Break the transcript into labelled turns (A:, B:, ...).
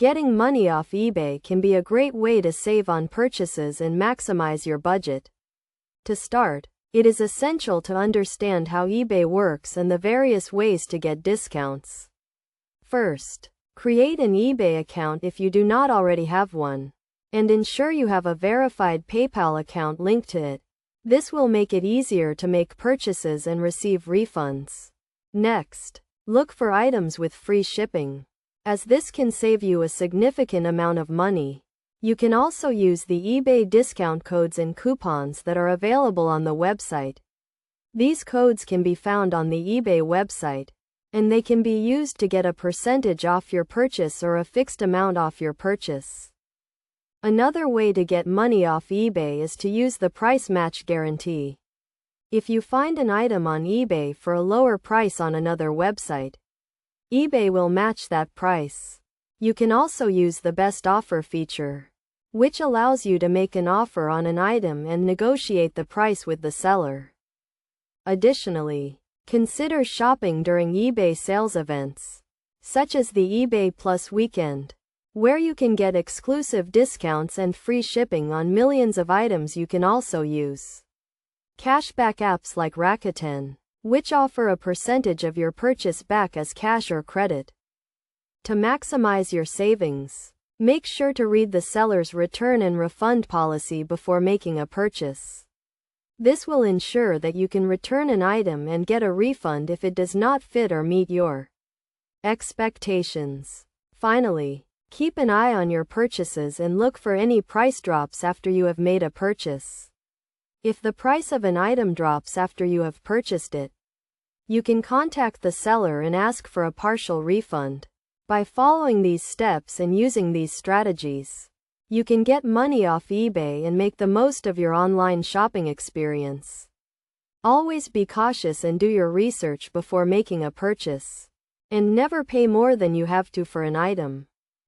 A: Getting money off eBay can be a great way to save on purchases and maximize your budget. To start, it is essential to understand how eBay works and the various ways to get discounts. First, create an eBay account if you do not already have one, and ensure you have a verified PayPal account linked to it. This will make it easier to make purchases and receive refunds. Next, look for items with free shipping, as this can save you a significant amount of money. You can also use the eBay discount codes and coupons that are available on the website. These codes can be found on the eBay website, and they can be used to get a percentage off your purchase or a fixed amount off your purchase. Another way to get money off eBay is to use the price match guarantee. If you find an item on eBay for a lower price on another website, eBay will match that price. You can also use the best offer feature, which allows you to make an offer on an item and negotiate the price with the seller. Additionally, consider shopping during eBay sales events, such as the eBay Plus Weekend, where you can get exclusive discounts and free shipping on millions of items. You can also use cashback apps like Rakuten, which offer a percentage of your purchase back as cash or credit. To maximize your savings, make sure to read the seller's return and refund policy before making a purchase. This will ensure that you can return an item and get a refund if it does not fit or meet your expectations. Finally, keep an eye on your purchases and look for any price drops after you have made a purchase. If the price of an item drops after you have purchased it, you can contact the seller and ask for a partial refund. By following these steps and using these strategies, you can get money off eBay and make the most of your online shopping experience. Always be cautious and do your research before making a purchase, and never pay more than you have to for an item.